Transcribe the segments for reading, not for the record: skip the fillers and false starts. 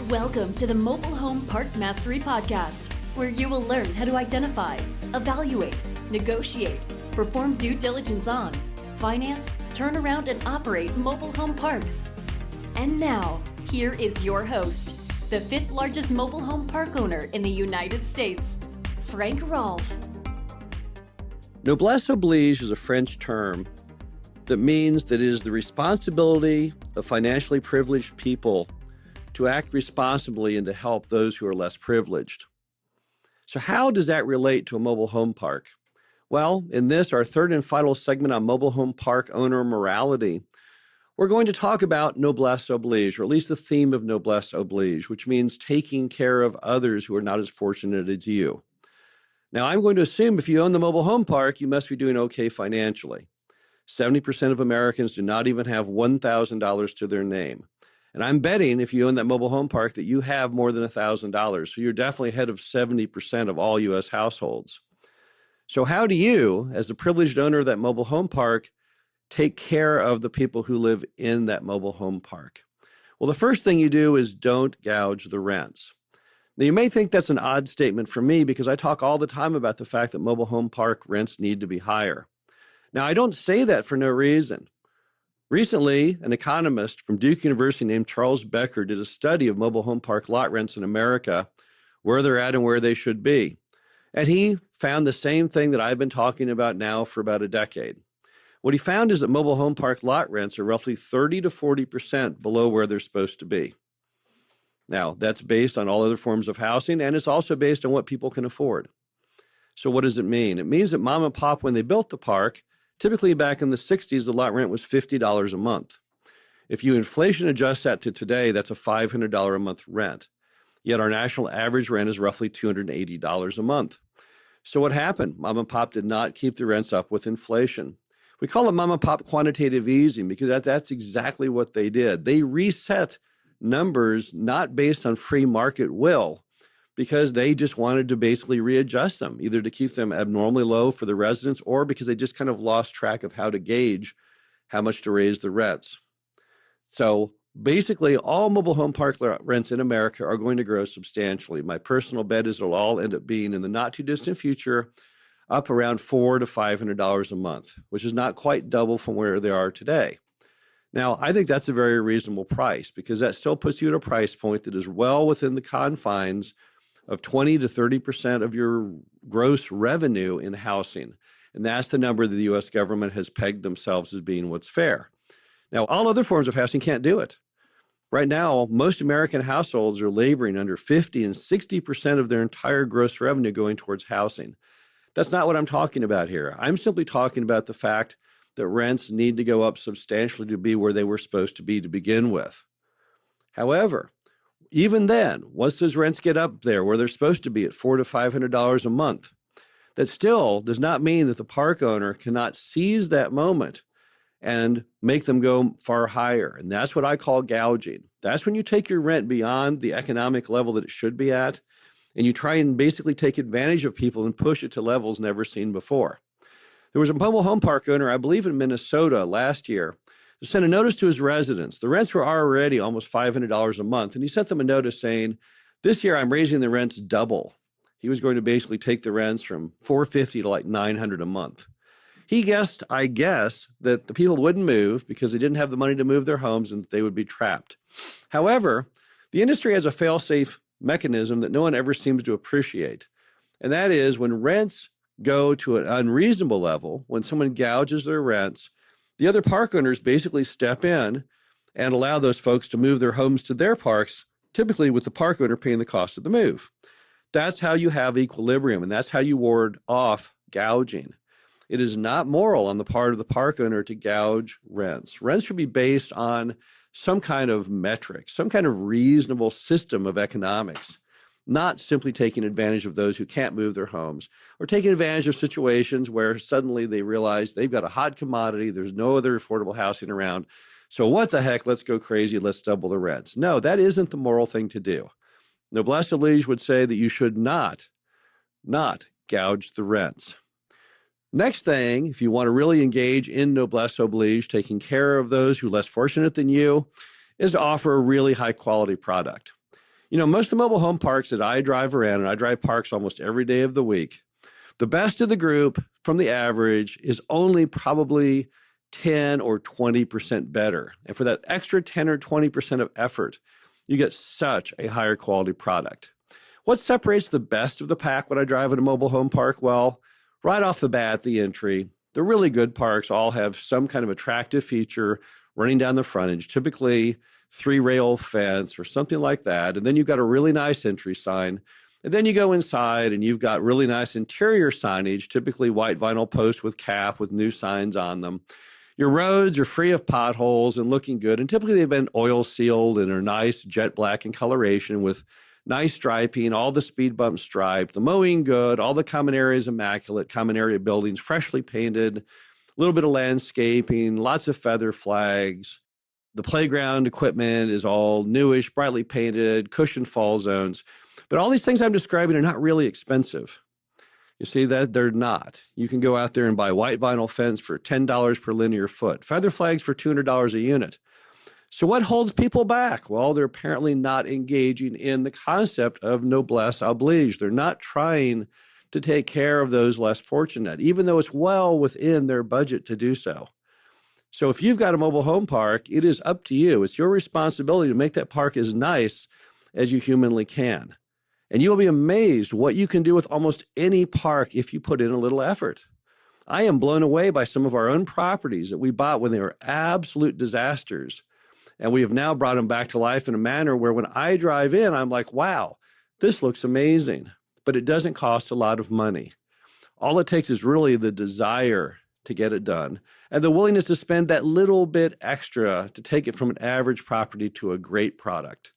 Welcome to the Mobile Home Park Mastery Podcast, where you will learn how to identify, evaluate, negotiate, perform due diligence on, finance, turn around, and operate mobile home parks. And now, here is your host, the fifth largest mobile home park owner in the United States, Frank Rolfe. Noblesse Oblige is a French term that means that it is the responsibility of financially privileged people to act responsibly and to help those who are less privileged. So how does that relate to a mobile home park? Well, in this, our third and final segment on mobile home park owner morality, we're going to talk about Noblesse Oblige, or at least the theme of Noblesse Oblige, which means taking care of others who are not as fortunate as you. Now, I'm going to assume if you own the mobile home park, you must be doing okay financially. 70% of Americans do not even have $1,000 to their name. And I'm betting if you own that mobile home park that you have more than $1,000. So you're definitely ahead of 70% of all U.S. households. So how do you, as the privileged owner of that mobile home park, take care of the people who live in that mobile home park? Well, the first thing you do is don't gouge the rents. Now, you may think that's an odd statement from me because I talk all the time about the fact that mobile home park rents need to be higher. Now, I don't say that for no reason. Recently, an economist from Duke University named Charles Becker did a study of mobile home park lot rents in America, where they're at and where they should be. And he found the same thing that I've been talking about now for about a decade. What he found is that mobile home park lot rents are roughly 30 to 40% below where they're supposed to be. Now, that's based on all other forms of housing, and it's also based on what people can afford. So what does it mean? It means that mom and pop, when they built the park, typically back in the 60s, the lot rent was $50 a month. If you inflation adjust that to today, that's a $500 a month rent. Yet our national average rent is roughly $280 a month. So what happened? Mom and pop did not keep the rents up with inflation. We call it mom and pop quantitative easing because that's exactly what they did. They reset numbers not based on free market will, because they just wanted to basically readjust them, either to keep them abnormally low for the residents or because they just kind of lost track of how to gauge how much to raise the rents. So basically, all mobile home park rents in America are going to grow substantially. My personal bet is it'll all end up being, in the not too distant future, up around $400 to $500 a month, which is not quite double from where they are today. Now, I think that's a very reasonable price because that still puts you at a price point that is well within the confines of 20 to 30% of your gross revenue in housing. And that's the number that the U.S. government has pegged themselves as being what's fair. Now, all other forms of housing can't do it. Right now, most American households are laboring under 50 and 60% of their entire gross revenue going towards housing. That's not what I'm talking about here. I'm simply talking about the fact that rents need to go up substantially to be where they were supposed to be to begin with. However, even then, once those rents get up there where they're supposed to be at $400 to $500 a month, that still does not mean that the park owner cannot seize that moment and make them go far higher. And that's what I call gouging. That's when you take your rent beyond the economic level that it should be at, and you try and basically take advantage of people and push it to levels never seen before. There was a mobile home park owner, I believe in Minnesota last year, who sent a notice to his residents. The rents were already almost $500 a month, and he sent them a notice saying, this year I'm raising the rents double. He was going to basically take the rents from $450 to like $900 a month. He guessed, I guess, that the people wouldn't move because they didn't have the money to move their homes and that they would be trapped. However, the industry has a fail-safe mechanism that no one ever seems to appreciate, and that is when rents go to an unreasonable level, when someone gouges their rents, the other park owners basically step in and allow those folks to move their homes to their parks, typically with the park owner paying the cost of the move. That's how you have equilibrium, and that's how you ward off gouging. It is not moral on the part of the park owner to gouge rents. Rents should be based on some kind of metric, some kind of reasonable system of economics, not simply taking advantage of those who can't move their homes or taking advantage of situations where suddenly they realize they've got a hot commodity, there's no other affordable housing around. So what the heck, let's go crazy, let's double the rents. No, that isn't the moral thing to do. Noblesse Oblige would say that you should not gouge the rents. Next thing, if you want to really engage in Noblesse Oblige, taking care of those who are less fortunate than you, is to offer a really high quality product. Most of the mobile home parks that I drive around, and I drive parks almost every day of the week, the best of the group from the average is only probably 10 or 20% better. And for that extra 10 or 20% of effort, you get such a higher quality product. What separates the best of the pack when I drive in a mobile home park? Well, right off the bat, the entry, the really good parks all have some kind of attractive feature running down the frontage, typically 3-rail fence or something like that. And then you've got a really nice entry sign. And then you go inside and you've got really nice interior signage, typically white vinyl post with cap with new signs on them. Your roads are free of potholes and looking good. And typically they've been oil sealed and are nice jet black in coloration with nice striping, all the speed bumps striped, the mowing good, all the common areas immaculate, common area buildings freshly painted, a little bit of landscaping, lots of feather flags. The playground equipment is all newish, brightly painted, cushioned fall zones. But all these things I'm describing are not really expensive. You see that they're not. You can go out there and buy white vinyl fence for $10 per linear foot, feather flags for $200 a unit. So what holds people back? Well, they're apparently not engaging in the concept of noblesse oblige. They're not trying to take care of those less fortunate, even though it's well within their budget to do so. So if you've got a mobile home park, it is up to you. It's your responsibility to make that park as nice as you humanly can. And you'll be amazed what you can do with almost any park if you put in a little effort. I am blown away by some of our own properties that we bought when they were absolute disasters. And we have now brought them back to life in a manner where when I drive in, I'm like, wow, this looks amazing. But it doesn't cost a lot of money. All it takes is really the desire to get it done and the willingness to spend that little bit extra to take it from an average property to a great product.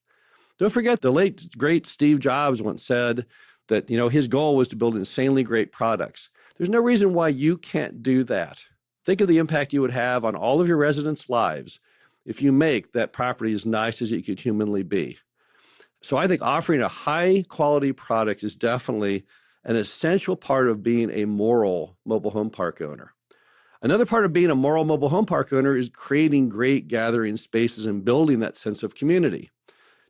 Don't forget, the late, great Steve Jobs once said that, his goal was to build insanely great products. There's no reason why you can't do that. Think of the impact you would have on all of your residents' lives if you make that property as nice as it could humanly be. So I think offering a high-quality product is definitely an essential part of being a moral mobile home park owner. Another part of being a moral mobile home park owner is creating great gathering spaces and building that sense of community.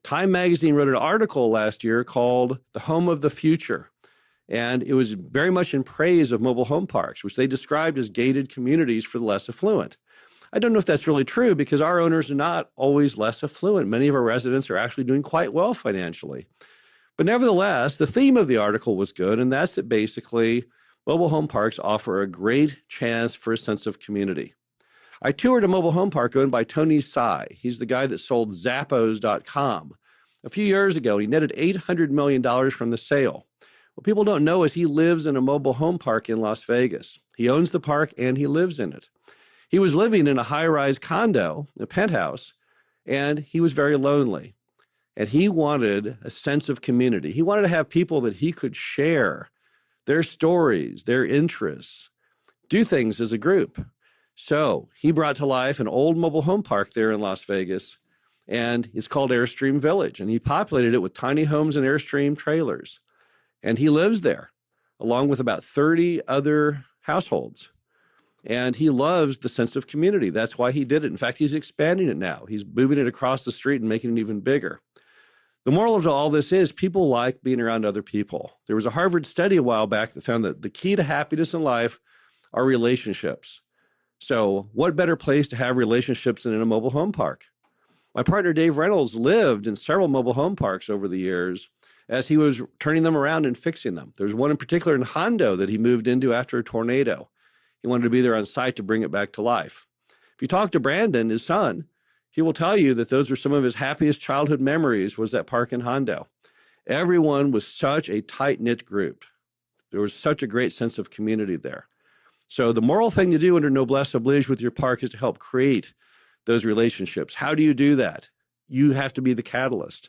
Time magazine wrote an article last year called The Home of the Future, and it was very much in praise of mobile home parks, which they described as gated communities for the less affluent. I don't know if that's really true because our owners are not always less affluent. Many of our residents are actually doing quite well financially. But nevertheless, the theme of the article was good, and that's that basically mobile home parks offer a great chance for a sense of community. I toured a mobile home park owned by Tony Tsai. He's the guy that sold Zappos.com a few years ago. He netted $800 million from the sale. What people don't know is he lives in a mobile home park in Las Vegas. He owns the park and he lives in it. He was living in a high-rise condo, a penthouse, and he was very lonely. And he wanted a sense of community. He wanted to have people that he could share their stories, their interests, do things as a group. So he brought to life an old mobile home park there in Las Vegas, and it's called Airstream Village. And he populated it with tiny homes and Airstream trailers. And he lives there, along with about 30 other households. And he loves the sense of community. That's why he did it. In fact, he's expanding it now. He's moving it across the street and making it even bigger. The moral of all this is people like being around other people. There was a Harvard study a while back that found that the key to happiness in life are relationships. So what better place to have relationships than in a mobile home park? My partner, Dave Reynolds, lived in several mobile home parks over the years as he was turning them around and fixing them. There's one in particular in Hondo that he moved into after a tornado. He wanted to be there on site to bring it back to life. If you talk to Brandon, his son, he will tell you that those were some of his happiest childhood memories was that park in Hondo. Everyone was such a tight-knit group. There was such a great sense of community there. So the moral thing to do under Noblesse Oblige with your park is to help create those relationships. How do you do that? You have to be the catalyst.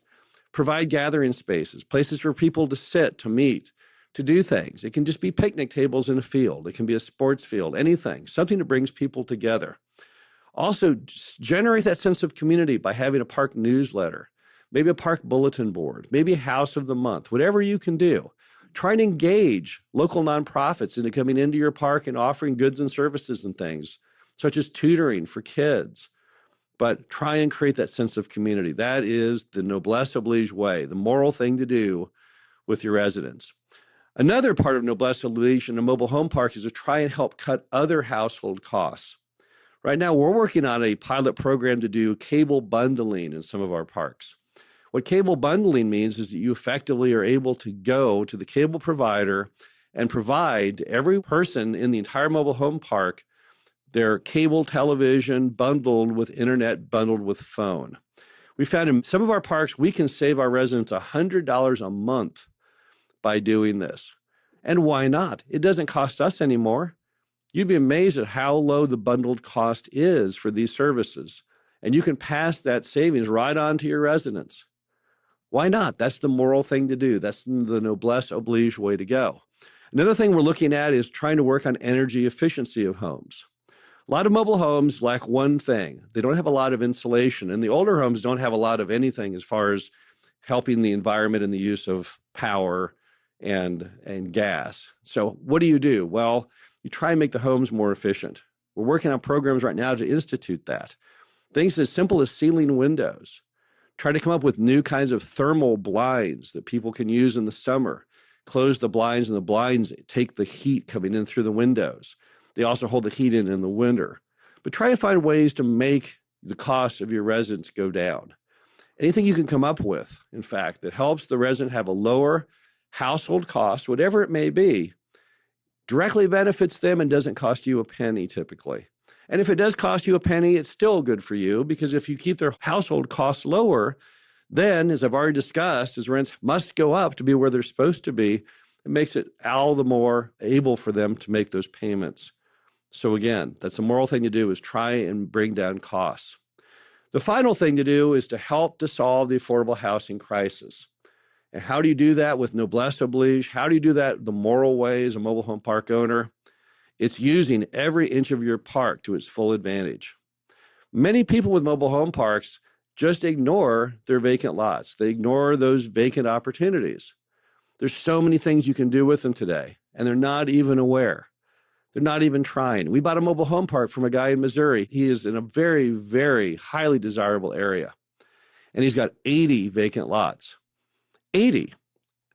Provide gathering spaces, places for people to sit, to meet, to do things. It can just be picnic tables in a field. It can be a sports field, anything, something that brings people together. Also, generate that sense of community by having a park newsletter, maybe a park bulletin board, maybe a house of the month, whatever you can do. Try and engage local nonprofits into coming into your park and offering goods and services and things, such as tutoring for kids, but try and create that sense of community. That is the Noblesse Oblige way, the moral thing to do with your residents. Another part of Noblesse Oblige in a mobile home park is to try and help cut other household costs. Right now, we're working on a pilot program to do cable bundling in some of our parks. What cable bundling means is that you effectively are able to go to the cable provider and provide to every person in the entire mobile home park their cable television bundled with internet, bundled with phone. We found in some of our parks, we can save our residents $100 a month by doing this. And why not? It doesn't cost us anymore. You'd be amazed at how low the bundled cost is for these services. And you can pass that savings right on to your residents. Why not? That's the moral thing to do. That's the Noblesse Oblige way to go. Another thing we're looking at is trying to work on energy efficiency of homes. A lot of mobile homes lack one thing. They don't have a lot of insulation, and the older homes don't have a lot of anything as far as helping the environment and the use of power and gas. So what do? Well, you try and make the homes more efficient. We're working on programs right now to institute that. Things as simple as ceiling windows. Try to come up with new kinds of thermal blinds that people can use in the summer. Close the blinds, and the blinds take the heat coming in through the windows. They also hold the heat in the winter. But try and find ways to make the cost of your residents go down. Anything you can come up with, in fact, that helps the resident have a lower household cost, whatever it may be, directly benefits them and doesn't cost you a penny typically. And if it does cost you a penny, it's still good for you, because if you keep their household costs lower, then, as I've already discussed, as rents must go up to be where they're supposed to be, it makes it all the more able for them to make those payments. So again, that's the moral thing to do, is try and bring down costs. The final thing to do is to help to solve the affordable housing crisis. And how do you do that with Noblesse Oblige? How do you do that the moral way as a mobile home park owner? It's using every inch of your park to its full advantage. Many people with mobile home parks just ignore their vacant lots. They ignore those vacant opportunities. There's so many things you can do with them today, and they're not even aware. They're not even trying. We bought a mobile home park from a guy in Missouri. He is in a very, very highly desirable area, and he's got 80 vacant lots. 80.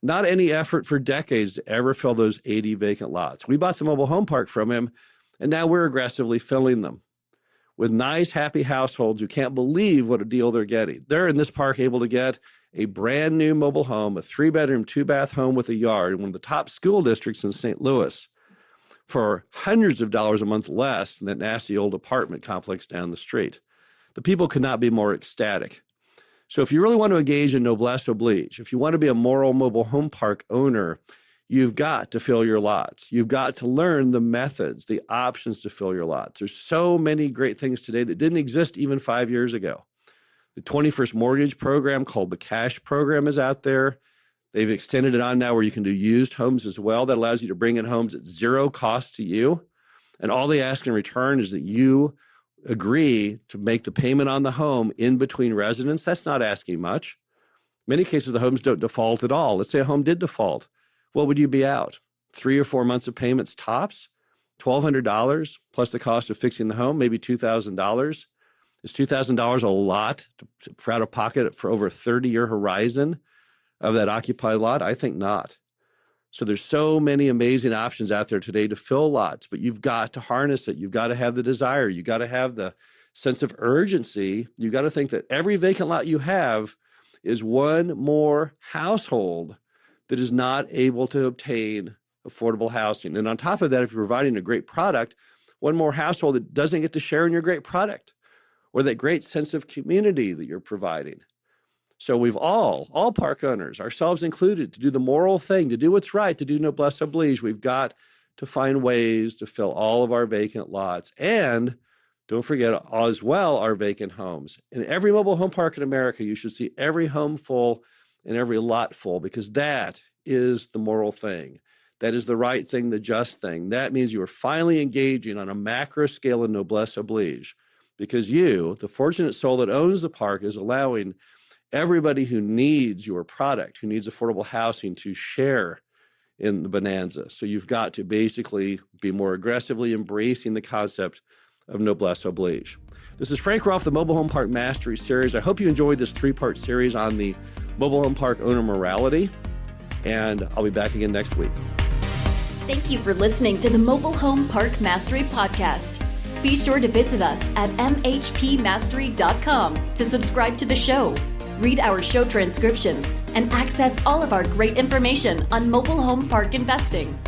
Not any effort for decades to ever fill those 80 vacant lots. We bought the mobile home park from him, and now we're aggressively filling them with nice, happy households who can't believe what a deal they're getting. They're in this park able to get a brand new mobile home, a 3-bedroom, 2-bath home with a yard in one of the top school districts in St. Louis for hundreds of dollars a month less than that nasty old apartment complex down the street. The people could not be more ecstatic. So if you really want to engage in Noblesse Oblige, if you want to be a moral mobile home park owner, you've got to fill your lots. You've got to learn the methods, the options to fill your lots. There's so many great things today that didn't exist even 5 years ago. The 21st Mortgage program called the Cash program is out there. They've extended it on now where you can do used homes as well. That allows you to bring in homes at zero cost to you. And all they ask in return is that you agree to make the payment on the home in between residents. That's not asking much. In many cases, the homes don't default at all. Let's say a home did default. What would you be out? 3 or 4 months of payments tops? $1,200 plus the cost of fixing the home, maybe $2,000. Is $2,000 a lot for out of pocket for over a 30-year horizon of that occupied lot? I think not. So there's so many amazing options out there today to fill lots, but you've got to harness it. You've got to have the desire. You've got to have the sense of urgency. You've got to think that every vacant lot you have is one more household that is not able to obtain affordable housing. And on top of that, if you're providing a great product, one more household that doesn't get to share in your great product or that great sense of community that you're providing. So we've all park owners, ourselves included, to do the moral thing, to do what's right, to do Noblesse Oblige. We've got to find ways to fill all of our vacant lots. And don't forget as well our vacant homes. In every mobile home park in America, you should see every home full and every lot full, because that is the moral thing. That is the right thing, the just thing. That means you are finally engaging on a macro scale in Noblesse Oblige, because you, the fortunate soul that owns the park, is allowing everybody who needs your product, who needs affordable housing, to share in the bonanza. So you've got to basically be more aggressively embracing the concept of Noblesse Oblige. This is Frank Ruff, the Mobile Home Park Mastery Series. I hope you enjoyed this 3-part series on the mobile home park owner morality, and I'll be back again next week. Thank you for listening to the Mobile Home Park Mastery Podcast. Be sure to visit us at mhpmastery.com to subscribe to the show, read our show transcriptions, and access all of our great information on mobile home park investing.